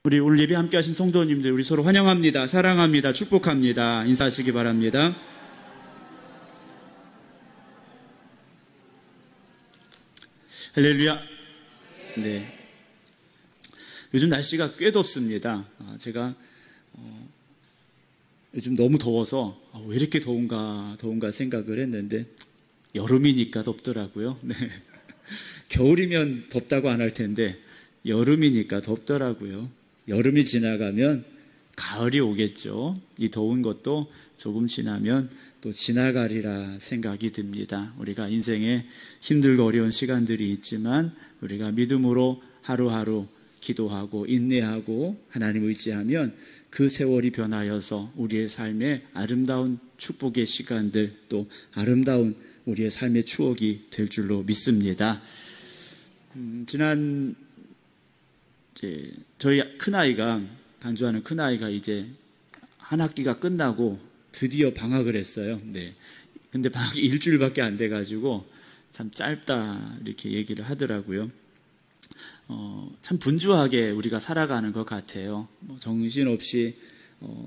우리 오늘 예배 함께 하신 성도님들, 우리 서로 환영합니다. 사랑합니다. 축복합니다. 인사하시기 바랍니다. 할렐루야. 네. 요즘 날씨가 꽤 덥습니다. 제가 요즘 너무 더워서 왜 이렇게 더운가 생각을 했는데 여름이니까 덥더라고요. 네. 겨울이면 덥다고 안 할 텐데 여름이니까 덥더라고요. 여름이 지나가면 가을이 오겠죠. 이 더운 것도 조금 지나면 또 지나가리라 생각이 듭니다. 우리가 인생에 힘들고 어려운 시간들이 있지만 우리가 믿음으로 하루하루 기도하고 인내하고 하나님 의지하면 그 세월이 변하여서 우리의 삶에 아름다운 축복의 시간들, 또 아름다운 우리의 삶의 추억이 될 줄로 믿습니다. 저희 큰아이가, 간주하는 큰아이가 이제 한 학기가 끝나고 드디어 방학을 했어요. 네. 근데 방학이 일주일밖에 안 돼가지고 참 짧다 이렇게 얘기를 하더라고요. 참 분주하게 우리가 살아가는 것 같아요. 정신없이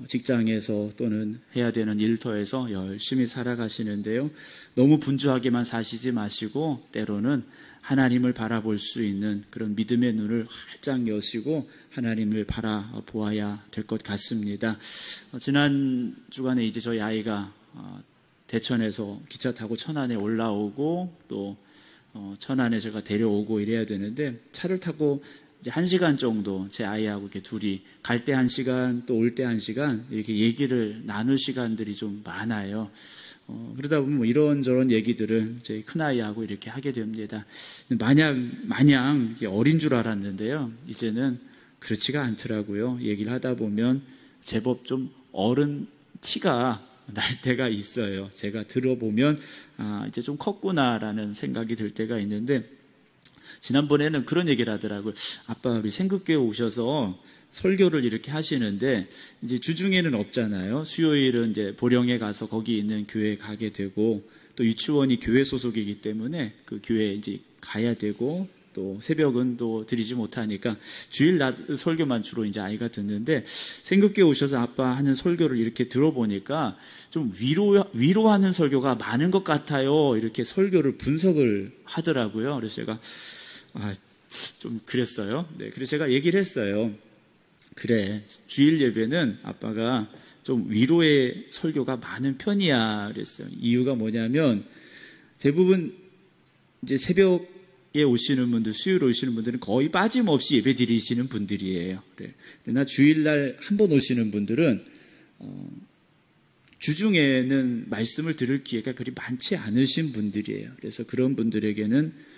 직장에서 또는 해야 되는 일터에서 열심히 살아가시는데요. 너무 분주하게만 사시지 마시고 때로는 하나님을 바라볼 수 있는 그런 믿음의 눈을 활짝 여시고 하나님을 바라보아야 될 것 같습니다. 지난 주간에 이제 저희 아이가 대천에서 기차 타고 천안에 올라오고 또 천안에 제가 데려오고 이래야 되는데 차를 타고 이제 1시간 정도 제 아이하고 이렇게 둘이 갈 때 1시간 또 올 때 1시간 이렇게 얘기를 나눌 시간들이 좀 많아요. 그러다 보면 이런저런 얘기들을 제 큰아이하고 이렇게 하게 됩니다. 마냥 어린 줄 알았는데요. 이제는 그렇지가 않더라고요. 얘기를 하다 보면 제법 좀 어른 티가 날 때가 있어요. 제가 들어보면 이제 좀 컸구나라는 생각이 들 때가 있는데 지난번에는 그런 얘기를 하더라고요. 아빠 우리 생극교회 오셔서 설교를 이렇게 하시는데 이제 주중에는 없잖아요. 수요일은 이제 보령에 가서 거기 있는 교회에 가게 되고 또 유치원이 교회 소속이기 때문에 그 교회에 이제 가야 되고 또 새벽은 또 드리지 못하니까 주일 낮 설교만 주로 이제 아이가 듣는데 생극교회 오셔서 아빠 하는 설교를 이렇게 들어보니까 좀 위로하는 설교가 많은 것 같아요. 이렇게 설교를 분석을 하더라고요. 그래서 제가 좀 그랬어요. 네, 그래서 제가 얘기를 했어요. 그래, 주일 예배는 아빠가 좀 위로의 설교가 많은 편이야 그랬어요. 이유가 뭐냐면 대부분 이제 새벽에 오시는 분들, 수요일에 오시는 분들은 거의 빠짐없이 예배 드리시는 분들이에요. 그래. 그러나 주일날 한 번 오시는 분들은 주중에는 말씀을 들을 기회가 그리 많지 않으신 분들이에요. 그래서 그런 분들에게는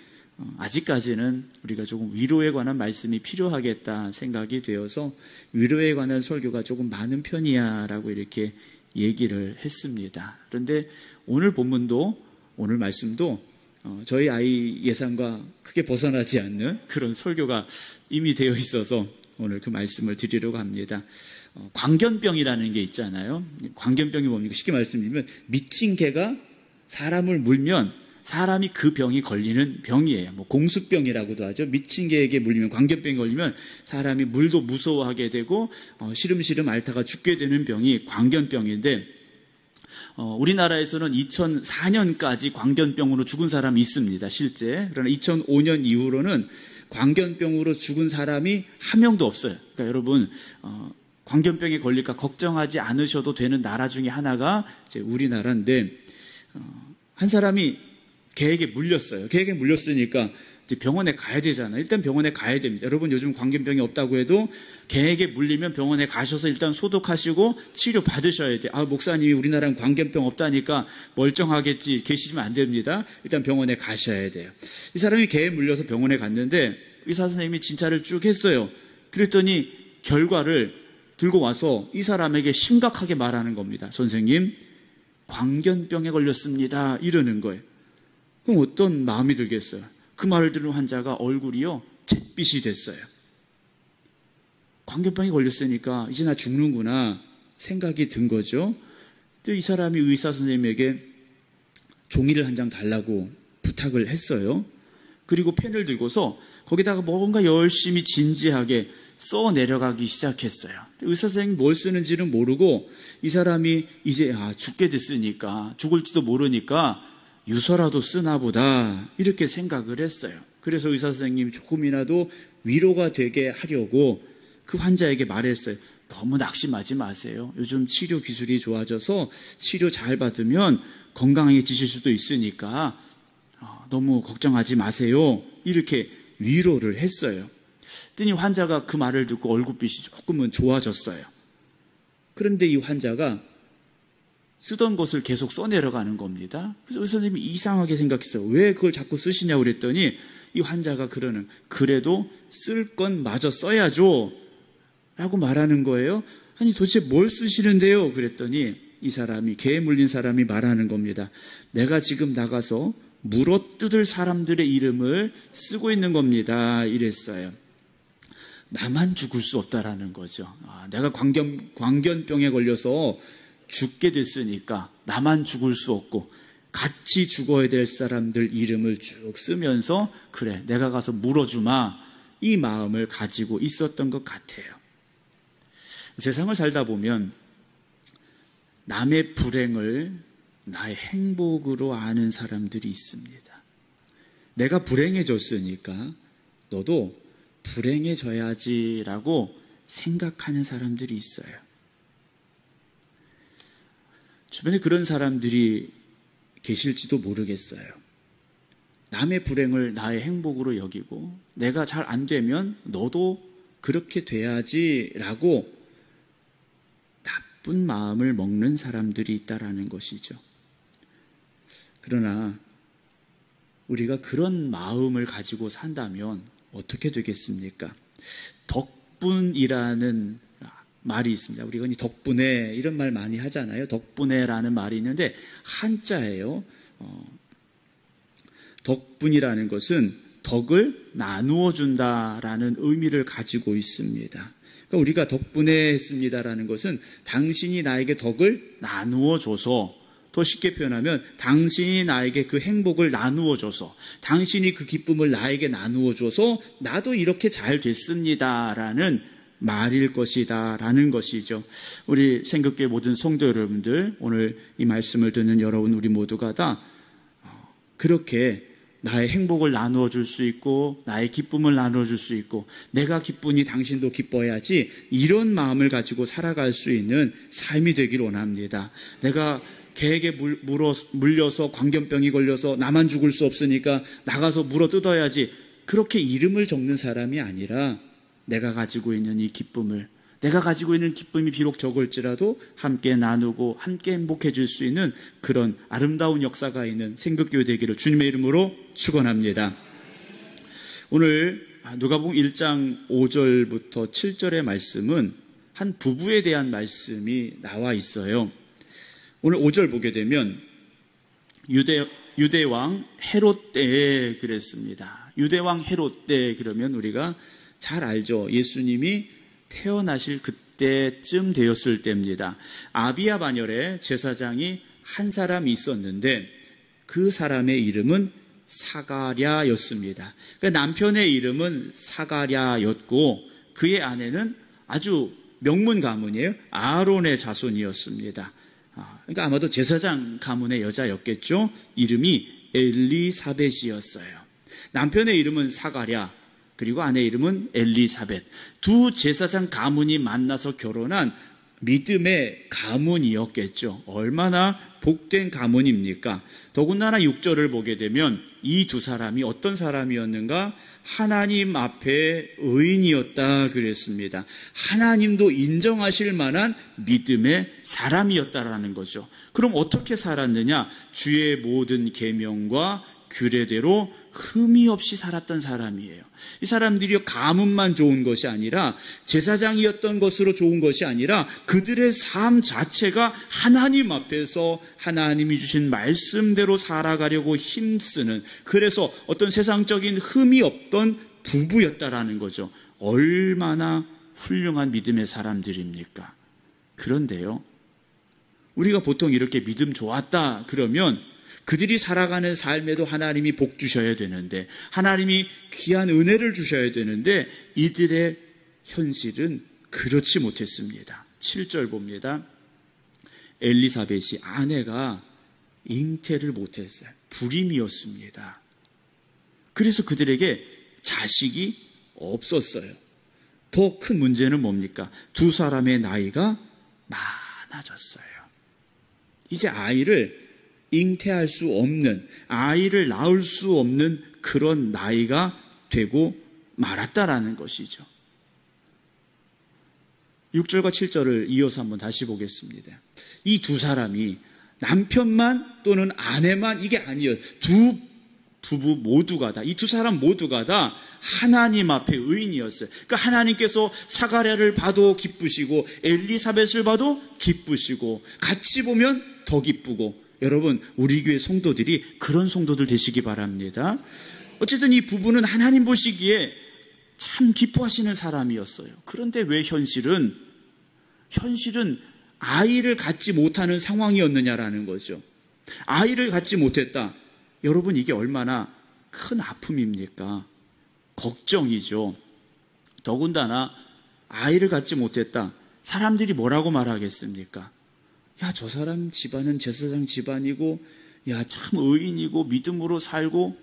아직까지는 우리가 조금 위로에 관한 말씀이 필요하겠다 생각이 되어서 위로에 관한 설교가 조금 많은 편이야 라고 이렇게 얘기를 했습니다. 그런데 오늘 본문도 오늘 말씀도 저희 아이 예상과 크게 벗어나지 않는 그런 설교가 이미 되어 있어서 오늘 그 말씀을 드리려고 합니다. 광견병이라는 게 있잖아요. 광견병이 뭡니까? 쉽게 말씀드리면 미친 개가 사람을 물면 사람이 그 병이 걸리는 병이에요. 공수병이라고도 하죠. 미친 개에게 물리면, 광견병이 걸리면 사람이 물도 무서워하게 되고 시름시름 앓다가 죽게 되는 병이 광견병인데 우리나라에서는 2004년까지 광견병으로 죽은 사람이 있습니다. 실제. 그러나 2005년 이후로는 광견병으로 죽은 사람이 한 명도 없어요. 그러니까 여러분 광견병에 걸릴까 걱정하지 않으셔도 되는 나라 중에 하나가 이제 우리나라인데 한 사람이 개에게 물렸어요. 개에게 물렸으니까 이제 병원에 가야 되잖아요. 일단 병원에 가야 됩니다. 여러분 요즘 광견병이 없다고 해도 개에게 물리면 병원에 가셔서 일단 소독하시고 치료 받으셔야 돼요. 목사님이 우리나라는 광견병 없다니까 멀쩡하겠지 계시면 안 됩니다. 일단 병원에 가셔야 돼요. 이 사람이 개에 물려서 병원에 갔는데 의사 선생님이 진찰을 쭉 했어요. 그랬더니 결과를 들고 와서 이 사람에게 심각하게 말하는 겁니다. 선생님, 광견병에 걸렸습니다. 이러는 거예요. 그럼 어떤 마음이 들겠어요? 그 말을 들은 환자가 얼굴이요 잿빛이 됐어요. 광견병에 걸렸으니까 이제 나 죽는구나 생각이 든 거죠. 또 이 사람이 의사 선생님에게 종이를 한 장 달라고 부탁을 했어요. 그리고 펜을 들고서 거기다가 뭔가 열심히 진지하게 써 내려가기 시작했어요. 의사 선생님이 뭘 쓰는지는 모르고 이 사람이 이제 죽게 됐으니까, 죽을지도 모르니까 유서라도 쓰나 보다 이렇게 생각을 했어요. 그래서 의사 선생님이 조금이라도 위로가 되게 하려고 그 환자에게 말했어요. 너무 낙심하지 마세요. 요즘 치료 기술이 좋아져서 치료 잘 받으면 건강해지실 수도 있으니까 너무 걱정하지 마세요. 이렇게 위로를 했어요. 그랬더니 환자가 그 말을 듣고 얼굴빛이 조금은 좋아졌어요. 그런데 이 환자가 쓰던 것을 계속 써내려가는 겁니다. 그래서 의사 선생님이 이상하게 생각했어요. 왜 그걸 자꾸 쓰시냐고 그랬더니 이 환자가 그래도 쓸 건 마저 써야죠 라고 말하는 거예요. 아니 도대체 뭘 쓰시는데요? 그랬더니 이 사람이, 개에 물린 사람이 말하는 겁니다. 내가 지금 나가서 물어뜯을 사람들의 이름을 쓰고 있는 겁니다. 이랬어요. 나만 죽을 수 없다라는 거죠. 내가 광견병에 걸려서 죽게 됐으니까 나만 죽을 수 없고 같이 죽어야 될 사람들 이름을 쭉 쓰면서 그래 내가 가서 물어주마, 이 마음을 가지고 있었던 것 같아요. 세상을 살다 보면 남의 불행을 나의 행복으로 아는 사람들이 있습니다. 내가 불행해졌으니까 너도 불행해져야지라고 생각하는 사람들이 있어요. 주변에 그런 사람들이 계실지도 모르겠어요. 남의 불행을 나의 행복으로 여기고 내가 잘 안 되면 너도 그렇게 돼야지라고 나쁜 마음을 먹는 사람들이 있다라는 것이죠. 그러나 우리가 그런 마음을 가지고 산다면 어떻게 되겠습니까? 덕분이라는 말이 있습니다. 우리가 덕분에 이런 말 많이 하잖아요. 덕분에라는 말이 있는데 한자예요. 덕분이라는 것은 덕을 나누어 준다라는 의미를 가지고 있습니다. 그러니까 우리가 덕분에 했습니다라는 것은 당신이 나에게 덕을 나누어 줘서, 더 쉽게 표현하면 당신이 나에게 그 행복을 나누어 줘서, 당신이 그 기쁨을 나에게 나누어 줘서 나도 이렇게 잘 됐습니다라는 말일 것이다 라는 것이죠. 우리 생극교회 모든 성도 여러분들, 오늘 이 말씀을 듣는 여러분 우리 모두가 다 그렇게 나의 행복을 나누어 줄 수 있고 나의 기쁨을 나누어 줄 수 있고 내가 기쁘니 당신도 기뻐야지, 이런 마음을 가지고 살아갈 수 있는 삶이 되길 원합니다. 내가 개에게 물려서 광견병이 걸려서 나만 죽을 수 없으니까 나가서 물어 뜯어야지, 그렇게 이름을 적는 사람이 아니라 내가 가지고 있는 이 기쁨을, 내가 가지고 있는 기쁨이 비록 적을지라도 함께 나누고 함께 행복해질 수 있는 그런 아름다운 역사가 있는 생극교회 되기를 주님의 이름으로 축원합니다. 오늘 누가복음 1장 5절부터 7절의 말씀은 한 부부에 대한 말씀이 나와 있어요. 오늘 5절 보게 되면 유대왕 헤롯 때에 그랬습니다. 유대왕 헤롯 때 그러면 우리가 잘 알죠. 예수님이 태어나실 그때쯤 되었을 때입니다. 아비야 반열에 제사장이 한 사람이 있었는데 그 사람의 이름은 사가랴였습니다. 그러니까 남편의 이름은 사가랴였고 그의 아내는 아주 명문 가문이에요. 아론의 자손이었습니다. 그러니까 아마도 제사장 가문의 여자였겠죠. 이름이 엘리사벳이었어요. 남편의 이름은 사가랴, 그리고 아내 이름은 엘리사벳. 두 제사장 가문이 만나서 결혼한 믿음의 가문이었겠죠. 얼마나 복된 가문입니까? 더군다나 6절을 보게 되면 이 두 사람이 어떤 사람이었는가? 하나님 앞에 의인이었다 그랬습니다. 하나님도 인정하실 만한 믿음의 사람이었다라는 거죠. 그럼 어떻게 살았느냐? 주의 모든 계명과 규례대로 흠이 없이 살았던 사람이에요. 이 사람들이 가문만 좋은 것이 아니라 제사장이었던 것으로 좋은 것이 아니라 그들의 삶 자체가 하나님 앞에서 하나님이 주신 말씀대로 살아가려고 힘쓰는, 그래서 어떤 세상적인 흠이 없던 부부였다라는 거죠. 얼마나 훌륭한 믿음의 사람들입니까? 그런데요, 우리가 보통 이렇게 믿음 좋았다 그러면 그들이 살아가는 삶에도 하나님이 복 주셔야 되는데, 하나님이 귀한 은혜를 주셔야 되는데, 이들의 현실은 그렇지 못했습니다. 7절 봅니다. 엘리사벳이 아내가 잉태를 못했어요. 불임이었습니다. 그래서 그들에게 자식이 없었어요. 더 큰 문제는 뭡니까? 두 사람의 나이가 많아졌어요. 이제 아이를 잉태할 수 없는, 아이를 낳을 수 없는 그런 나이가 되고 말았다라는 것이죠. 6절과 7절을 이어서 한번 다시 보겠습니다. 이 두 사람이 남편만 또는 아내만 이게 아니에요. 두 부부 모두가 다, 이 두 사람 모두가 다 하나님 앞에 의인이었어요. 그러니까 하나님께서 사가랴를 봐도 기쁘시고 엘리사벳을 봐도 기쁘시고 같이 보면 더 기쁘고, 여러분 우리 교회 성도들이 그런 성도들 되시기 바랍니다. 어쨌든 이 부부는 하나님 보시기에 참 기뻐하시는 사람이었어요. 그런데 왜 현실은 아이를 갖지 못하는 상황이었느냐라는 거죠. 아이를 갖지 못했다. 여러분 이게 얼마나 큰 아픔입니까? 걱정이죠. 더군다나 아이를 갖지 못했다. 사람들이 뭐라고 말하겠습니까? 야, 저 사람 집안은 제사장 집안이고, 야, 참 의인이고 믿음으로 살고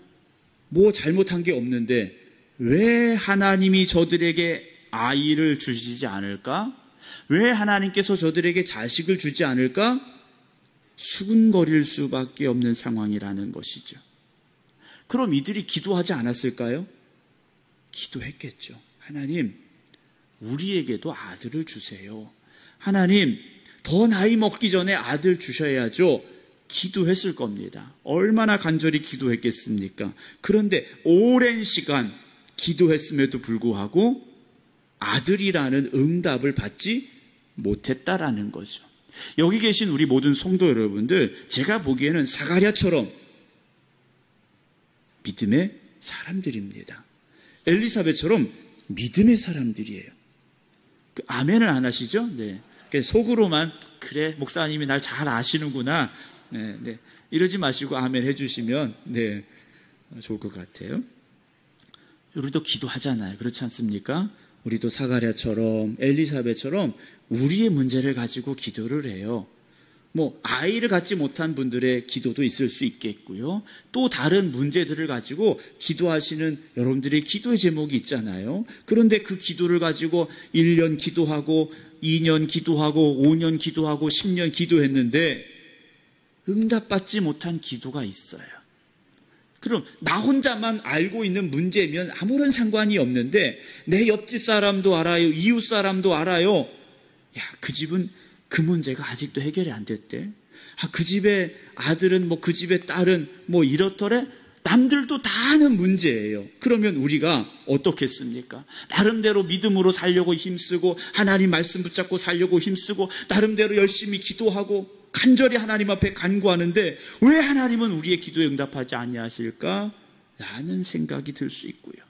뭐 잘못한 게 없는데 왜 하나님이 저들에게 아이를 주시지 않을까? 왜 하나님께서 저들에게 자식을 주지 않을까? 수군거릴 수밖에 없는 상황이라는 것이죠. 그럼 이들이 기도하지 않았을까요? 기도했겠죠. 하나님, 우리에게도 아들을 주세요. 하나님, 더 나이 먹기 전에 아들 주셔야죠. 기도했을 겁니다. 얼마나 간절히 기도했겠습니까? 그런데 오랜 시간 기도했음에도 불구하고 아들이라는 응답을 받지 못했다라는 거죠. 여기 계신 우리 모든 성도 여러분들, 제가 보기에는 사가랴처럼 믿음의 사람들입니다. 엘리사벳처럼 믿음의 사람들이에요. 아멘을 안 하시죠? 네. 속으로만 그래, 목사님이 날 잘 아시는구나. 네. 이러지 마시고 아멘 해주시면 좋을 것 같아요. 우리도 기도하잖아요. 그렇지 않습니까? 우리도 사가랴처럼 엘리사벳처럼 우리의 문제를 가지고 기도를 해요. 뭐 아이를 갖지 못한 분들의 기도도 있을 수 있겠고요. 또 다른 문제들을 가지고 기도하시는 여러분들의 기도의 제목이 있잖아요. 그런데 그 기도를 가지고 1년 기도하고 2년 기도하고 5년 기도하고 10년 기도했는데 응답받지 못한 기도가 있어요. 그럼 나 혼자만 알고 있는 문제면 아무런 상관이 없는데 내 옆집 사람도 알아요. 이웃 사람도 알아요. 야, 그 집은 그 문제가 아직도 해결이 안 됐대. 그 집의 아들은 그 집의 딸은 이렇더래. 남들도 다 아는 문제예요. 그러면 우리가 어떻겠습니까? 나름대로 믿음으로 살려고 힘쓰고 하나님 말씀 붙잡고 살려고 힘쓰고 나름대로 열심히 기도하고 간절히 하나님 앞에 간구하는데 왜 하나님은 우리의 기도에 응답하지 아니하실까? 라는 생각이 들 수 있고요.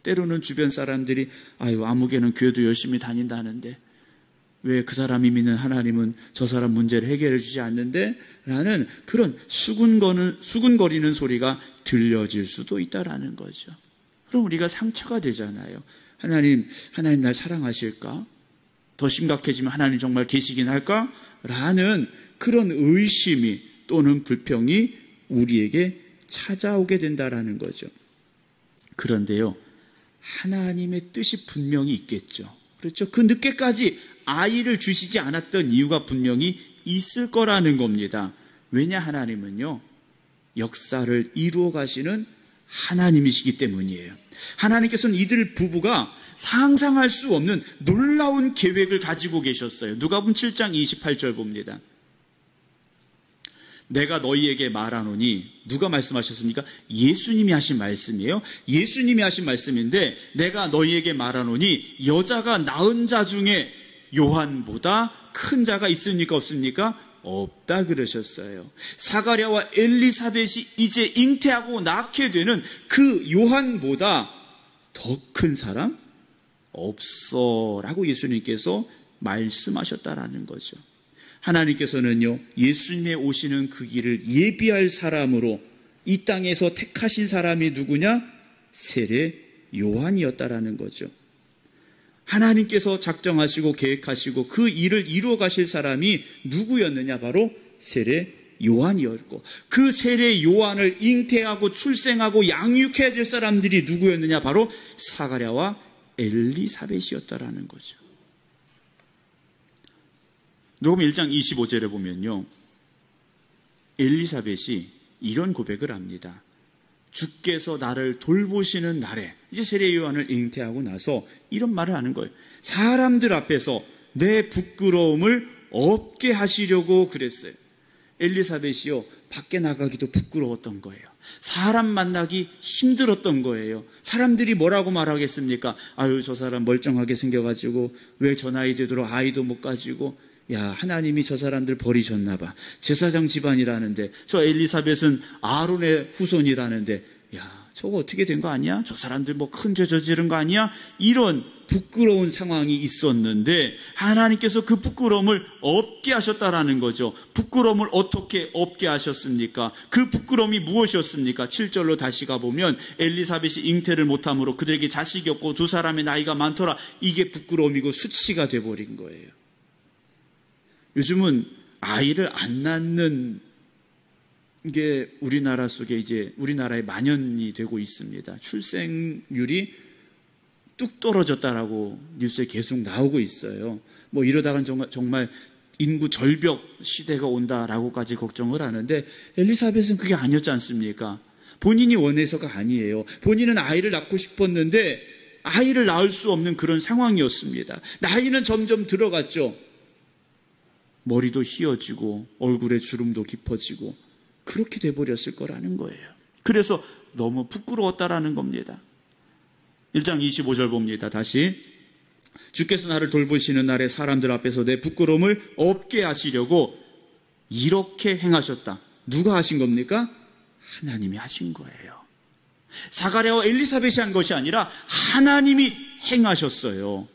때로는 주변 사람들이 아무개는 교회도 열심히 다닌다는데 왜 그 사람이 믿는 하나님은 저 사람 문제를 해결해 주지 않는데? 라는 그런 수군거리는 소리가 들려질 수도 있다라는 거죠. 그럼 우리가 상처가 되잖아요. 하나님 날 사랑하실까? 더 심각해지면 하나님 정말 계시긴 할까? 라는 그런 의심이 또는 불평이 우리에게 찾아오게 된다라는 거죠. 그런데요, 하나님의 뜻이 분명히 있겠죠. 그렇죠? 그 늦게까지 아이를 주시지 않았던 이유가 분명히 있을 거라는 겁니다. 왜냐, 하나님은요, 역사를 이루어 가시는 하나님이시기 때문이에요. 하나님께서는 이들 부부가 상상할 수 없는 놀라운 계획을 가지고 계셨어요. 누가복음 7장 28절 봅니다. 내가 너희에게 말하노니, 누가 말씀하셨습니까? 예수님이 하신 말씀이에요. 예수님이 하신 말씀인데, 내가 너희에게 말하노니 여자가 낳은 자 중에 요한보다 큰 자가 있습니까? 없습니까? 없다 그러셨어요. 사가랴와 엘리사벳이 이제 잉태하고 낳게 되는 그 요한보다 더 큰 사람 없어 라고 예수님께서 말씀하셨다라는 거죠. 하나님께서는요, 예수님의 오시는 그 길을 예비할 사람으로 이 땅에서 택하신 사람이 누구냐? 세례 요한이었다라는 거죠. 하나님께서 작정하시고 계획하시고 그 일을 이루어 가실 사람이 누구였느냐? 바로 세례 요한이었고, 그 세례 요한을 잉태하고 출생하고 양육해야 될 사람들이 누구였느냐? 바로 사가랴와 엘리사벳이었다라는 거죠. 누가복음 1장 25절에 보면요, 엘리사벳이 이런 고백을 합니다. 주께서 나를 돌보시는 날에, 이제 세례 요한을 잉태하고 나서 이런 말을 하는 거예요. 사람들 앞에서 내 부끄러움을 없게 하시려고 그랬어요. 엘리사벳이요, 밖에 나가기도 부끄러웠던 거예요. 사람 만나기 힘들었던 거예요. 사람들이 뭐라고 말하겠습니까? 아유, 저 사람 멀쩡하게 생겨가지고 왜 저 나이 되도록 아이도 못 가지고, 야, 하나님이 저 사람들 버리셨나 봐. 제사장 집안이라는데, 저 엘리사벳은 아론의 후손이라는데, 야, 저거 어떻게 된 거 아니야? 저 사람들 뭐 큰 죄 저지른 거 아니야? 이런 부끄러운 상황이 있었는데 하나님께서 그 부끄러움을 없게 하셨다라는 거죠. 부끄러움을 어떻게 없게 하셨습니까? 그 부끄러움이 무엇이었습니까? 7절로 다시 가보면 엘리사벳이 잉태를 못함으로 그들에게 자식이 없고 두 사람의 나이가 많더라. 이게 부끄러움이고 수치가 돼버린 거예요. 요즘은 아이를 안 낳는 게 우리나라 속에 이제 우리나라의 만연이 되고 있습니다. 출생률이 뚝 떨어졌다라고 뉴스에 계속 나오고 있어요. 뭐 이러다간 정말 인구 절벽 시대가 온다라고까지 걱정을 하는데, 엘리사벳은 그게 아니었지 않습니까? 본인이 원해서가 아니에요. 본인은 아이를 낳고 싶었는데 아이를 낳을 수 없는 그런 상황이었습니다. 나이는 점점 들어갔죠. 머리도 휘어지고 얼굴에 주름도 깊어지고 그렇게 돼버렸을 거라는 거예요. 그래서 너무 부끄러웠다라는 겁니다. 1장 25절 봅니다. 다시. 주께서 나를 돌보시는 날에 사람들 앞에서 내 부끄러움을 없게 하시려고 이렇게 행하셨다. 누가 하신 겁니까? 하나님이 하신 거예요. 사가랴와 엘리사벳이 한 것이 아니라 하나님이 행하셨어요.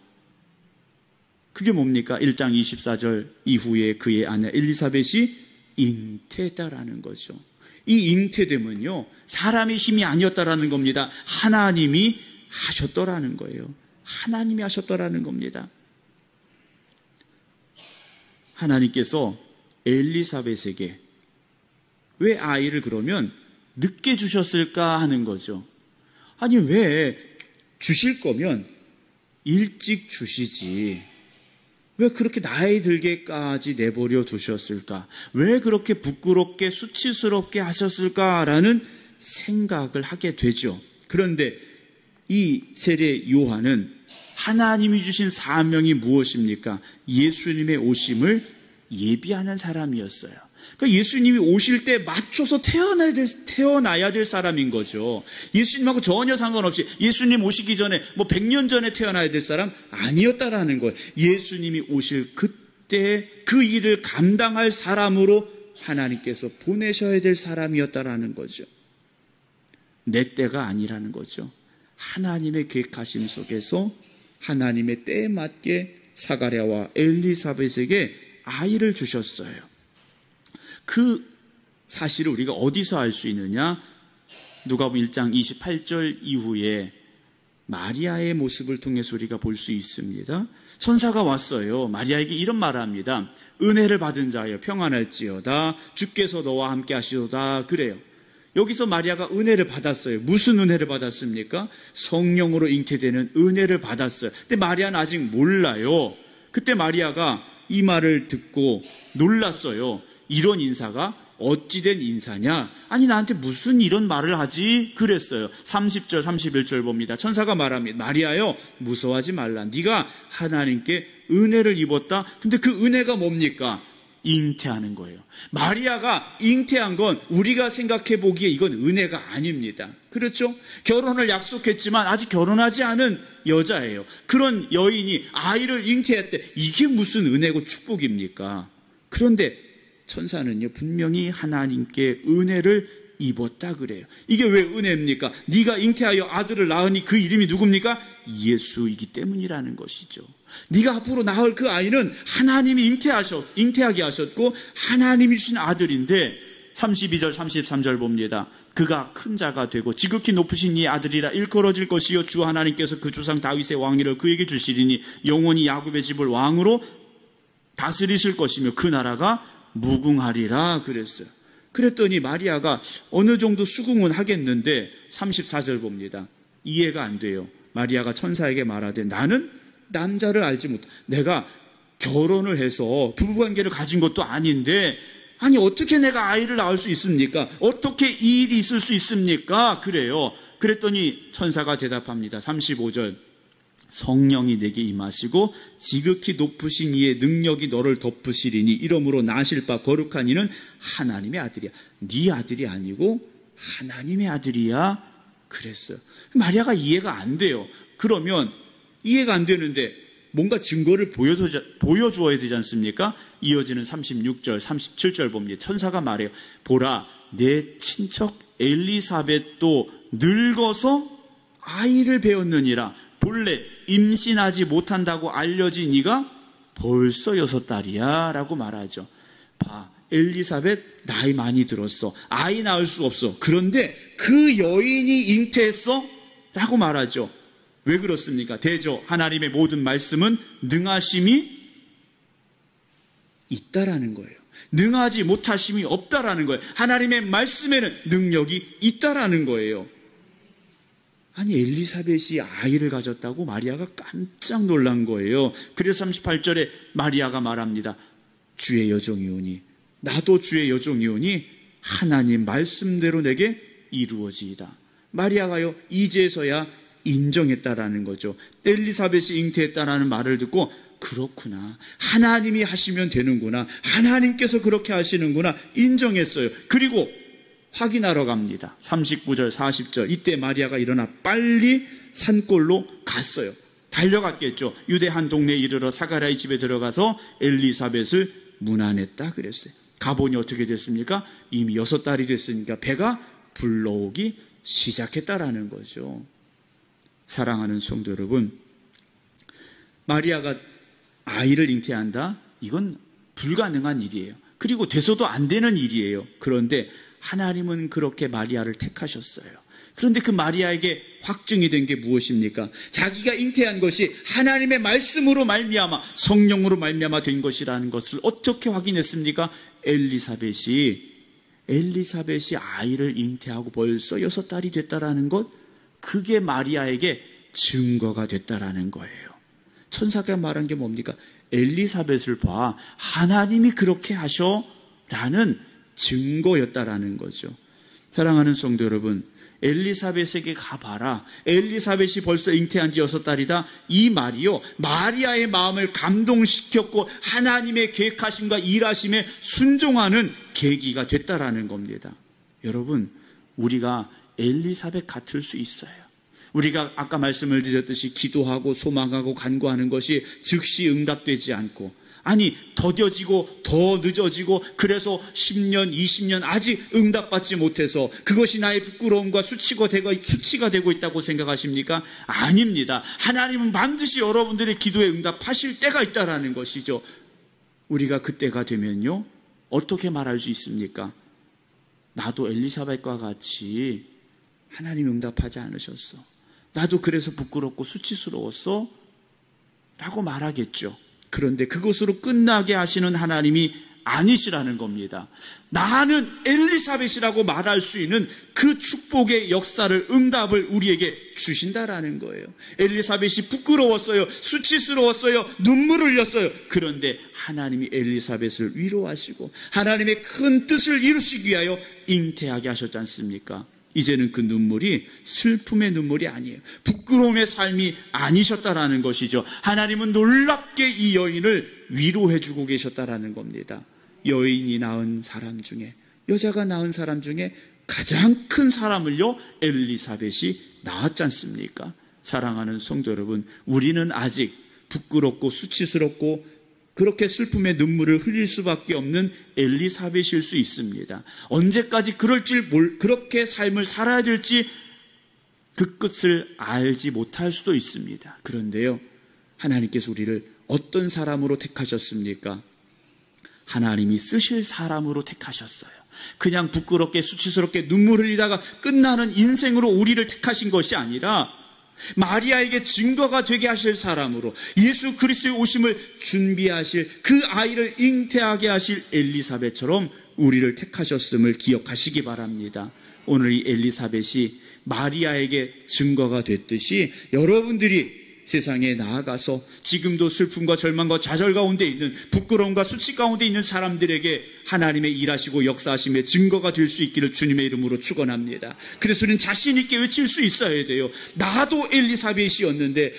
그게 뭡니까? 1장 24절 이후에 그의 아내 엘리사벳이 잉태했다라는 거죠. 이 잉태됨은요, 사람의 힘이 아니었다라는 겁니다. 하나님이 하셨더라는 거예요. 하나님이 하셨더라는 겁니다. 하나님께서 엘리사벳에게 왜 아이를 그러면 늦게 주셨을까 하는 거죠. 아니, 왜 주실 거면 일찍 주시지, 왜 그렇게 나이 들게까지 내버려 두셨을까? 왜 그렇게 부끄럽게 수치스럽게 하셨을까라는 생각을 하게 되죠. 그런데 이 세례 요한은 하나님이 주신 사명이 무엇입니까? 예수님의 오심을 예비하는 사람이었어요. 그러니까 예수님이 오실 때 맞춰서 태어나야 될 사람인 거죠. 예수님하고 전혀 상관없이 예수님 오시기 전에 뭐 100년 전에 태어나야 될 사람 아니었다라는 거예요. 예수님이 오실 그때 그 일을 감당할 사람으로 하나님께서 보내셔야 될 사람이었다라는 거죠. 내 때가 아니라는 거죠. 하나님의 계획하심 속에서 하나님의 때에 맞게 사가랴와 엘리사벳에게 아이를 주셨어요. 그 사실을 우리가 어디서 알 수 있느냐? 누가복음 1장 28절 이후에 마리아의 모습을 통해서 우리가 볼 수 있습니다. 천사가 왔어요. 마리아에게 이런 말을 합니다. 은혜를 받은 자여 평안할지어다. 주께서 너와 함께 하시도다. 그래요. 여기서 마리아가 은혜를 받았어요. 무슨 은혜를 받았습니까? 성령으로 잉태되는 은혜를 받았어요. 근데 마리아는 아직 몰라요. 그때 마리아가 이 말을 듣고 놀랐어요. 이런 인사가 어찌된 인사냐? 아니, 나한테 무슨 이런 말을 하지? 그랬어요. 30절 31절 봅니다. 천사가 말합니다. 마리아여, 무서워하지 말라. 네가 하나님께 은혜를 입었다. 근데 그 은혜가 뭡니까? 잉태하는 거예요. 마리아가 잉태한 건 우리가 생각해 보기에 이건 은혜가 아닙니다. 그렇죠? 결혼을 약속했지만 아직 결혼하지 않은 여자예요. 그런 여인이 아이를 잉태했대. 이게 무슨 은혜고 축복입니까? 그런데 천사는요, 분명히 하나님께 은혜를 입었다 그래요. 이게 왜 은혜입니까? 네가 잉태하여 아들을 낳으니 그 이름이 누굽니까? 예수이기 때문이라는 것이죠. 네가 앞으로 낳을 그 아이는 하나님이 잉태하게 하셨고 하나님이 주신 아들인데, 32절 33절 봅니다. 그가 큰 자가 되고 지극히 높으신 이의 아들이라 일컬어질 것이요 주 하나님께서 그 조상 다윗의 왕위를 그에게 주시리니 영원히 야곱의 집을 왕으로 다스리실 것이며 그 나라가 무궁하리라 그랬어요. 그랬더니 마리아가 어느 정도 수긍은 하겠는데 34절 봅니다. 이해가 안 돼요. 마리아가 천사에게 말하되 나는 남자를 알지 못해. 내가 결혼을 해서 부부관계를 가진 것도 아닌데 아니 어떻게 내가 아이를 낳을 수 있습니까? 어떻게 이 일이 있을 수 있습니까? 그래요. 그랬더니 천사가 대답합니다. 35절 성령이 내게 임하시고 지극히 높으신 이의 능력이 너를 덮으시리니 이러므로 나실 바 거룩한 이는 하나님의 아들이야. 네 아들이 아니고 하나님의 아들이야 그랬어요. 마리아가 이해가 안 돼요. 그러면 이해가 안 되는데 뭔가 증거를 보여주어야 되지 않습니까? 이어지는 36절, 37절 봅니다. 천사가 말해요. 보라, 내 친척 엘리사벳도 늙어서 아이를 배웠느니라. 본래 임신하지 못한다고 알려진 이가 벌써 6달이야 라고 말하죠. 봐, 엘리사벳 나이 많이 들었어. 아이 낳을 수 없어. 그런데 그 여인이 잉태했어? 라고 말하죠. 왜 그렇습니까? 대저 하나님의 모든 말씀은 능하심이 있다라는 거예요. 능하지 못하심이 없다라는 거예요. 하나님의 말씀에는 능력이 있다라는 거예요. 아니 엘리사벳이 아이를 가졌다고 마리아가 깜짝 놀란 거예요. 그래서 38절에 마리아가 말합니다. 주의 여종이오니 나도 주의 여종이오니 하나님 말씀대로 내게 이루어지이다. 마리아가요 이제서야 인정했다라는 거죠. 엘리사벳이 잉태했다라는 말을 듣고 그렇구나. 하나님이 하시면 되는구나. 하나님께서 그렇게 하시는구나. 인정했어요. 그리고 확인하러 갑니다. 39절, 40절. 이때 마리아가 일어나 빨리 산골로 갔어요. 달려갔겠죠. 유대 한 동네에 이르러 사가랴의 집에 들어가서 엘리사벳을 문안했다 그랬어요. 가보니 어떻게 됐습니까? 이미 6달이 됐으니까 배가 불러오기 시작했다라는 거죠. 사랑하는 성도 여러분, 마리아가 아이를 잉태한다? 이건 불가능한 일이에요. 그리고 돼서도 안 되는 일이에요. 그런데 하나님은 그렇게 마리아를 택하셨어요. 그런데 그 마리아에게 확증이 된 게 무엇입니까? 자기가 잉태한 것이 하나님의 말씀으로 말미암아 성령으로 말미암아 된 것이라는 것을 어떻게 확인했습니까? 엘리사벳이 아이를 잉태하고 벌써 6달이 됐다라는 것, 그게 마리아에게 증거가 됐다라는 거예요. 천사가 말한 게 뭡니까? 엘리사벳을 봐. 하나님이 그렇게 하셔라는 증거였다라는 거죠. 사랑하는 성도 여러분, 엘리사벳에게 가봐라. 엘리사벳이 벌써 잉태한 지 6달이다. 이 말이요, 마리아의 마음을 감동시켰고 하나님의 계획하심과 일하심에 순종하는 계기가 됐다라는 겁니다. 여러분, 우리가 엘리사벳 같을 수 있어요. 우리가 아까 말씀을 드렸듯이 기도하고 소망하고 간구하는 것이 즉시 응답되지 않고, 아니 더뎌지고 더 늦어지고 그래서 10년 20년 아직 응답받지 못해서 그것이 나의 부끄러움과 수치가 되고 있다고 생각하십니까? 아닙니다. 하나님은 반드시 여러분들의 기도에 응답하실 때가 있다라는 것이죠. 우리가 그때가 되면요 어떻게 말할 수 있습니까? 나도 엘리사벳과 같이 하나님 응답하지 않으셨어. 나도 그래서 부끄럽고 수치스러웠어 라고 말하겠죠. 그런데 그것으로 끝나게 하시는 하나님이 아니시라는 겁니다. 나는 엘리사벳이라고 말할 수 있는 그 축복의 역사를, 응답을 우리에게 주신다라는 거예요. 엘리사벳이 부끄러웠어요. 수치스러웠어요. 눈물을 흘렸어요. 그런데 하나님이 엘리사벳을 위로하시고 하나님의 큰 뜻을 이루시기 위하여 잉태하게 하셨지 않습니까? 이제는 그 눈물이 슬픔의 눈물이 아니에요. 부끄러움의 삶이 아니셨다라는 것이죠. 하나님은 놀랍게 이 여인을 위로해주고 계셨다라는 겁니다. 여인이 낳은 사람 중에, 여자가 낳은 사람 중에 가장 큰 사람을요 엘리사벳이 낳았지 않습니까? 사랑하는 성도 여러분, 우리는 아직 부끄럽고 수치스럽고 그렇게 슬픔의 눈물을 흘릴 수밖에 없는 엘리사벳일 수 있습니다. 언제까지 그렇게 삶을 살아야 될지 그 끝을 알지 못할 수도 있습니다. 그런데요, 하나님께서 우리를 어떤 사람으로 택하셨습니까? 하나님이 쓰실 사람으로 택하셨어요. 그냥 부끄럽게 수치스럽게 눈물 흘리다가 끝나는 인생으로 우리를 택하신 것이 아니라 마리아에게 증거가 되게 하실 사람으로 예수 그리스도의 오심을 준비하실, 그 아이를 잉태하게 하실 엘리사벳처럼 우리를 택하셨음을 기억하시기 바랍니다. 오늘 이 엘리사벳이 마리아에게 증거가 됐듯이 여러분들이 세상에 나아가서 지금도 슬픔과 절망과 좌절 가운데 있는, 부끄러움과 수치 가운데 있는 사람들에게 하나님의 일하시고 역사하심의 증거가 될 수 있기를 주님의 이름으로 축원합니다. 그래서 우리는 자신 있게 외칠 수 있어야 돼요. 나도 엘리사벳이었는데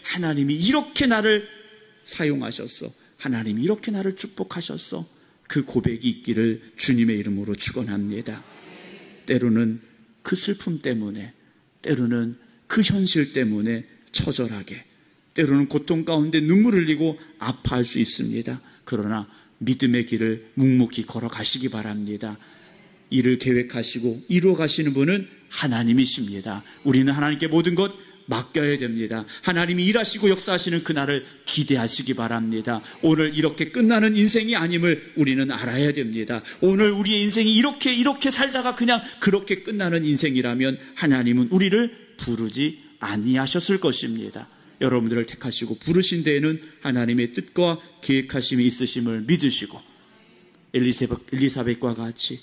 하나님이 이렇게 나를 사용하셨어. 하나님이 이렇게 나를 축복하셨어. 그 고백이 있기를 주님의 이름으로 축원합니다. 때로는 그 슬픔 때문에, 때로는 그 현실 때문에 처절하게, 때로는 고통 가운데 눈물 흘리고 아파할 수 있습니다. 그러나 믿음의 길을 묵묵히 걸어가시기 바랍니다. 이를 계획하시고 이루어 가시는 분은 하나님이십니다. 우리는 하나님께 모든 것 맡겨야 됩니다. 하나님이 일하시고 역사하시는 그날을 기대하시기 바랍니다. 오늘 이렇게 끝나는 인생이 아님을 우리는 알아야 됩니다. 오늘 우리의 인생이 이렇게 살다가 그냥 그렇게 끝나는 인생이라면 하나님은 우리를 부르지 아니하셨을 것입니다. 여러분들을 택하시고 부르신 데에는 하나님의 뜻과 계획하심이 있으심을 믿으시고 엘리사벳과 같이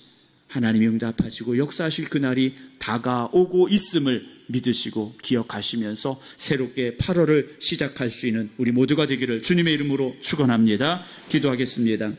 하나님이 응답하시고 역사하실 그날이 다가오고 있음을 믿으시고 기억하시면서 새롭게 8월을 시작할 수 있는 우리 모두가 되기를 주님의 이름으로 축원합니다. 기도하겠습니다.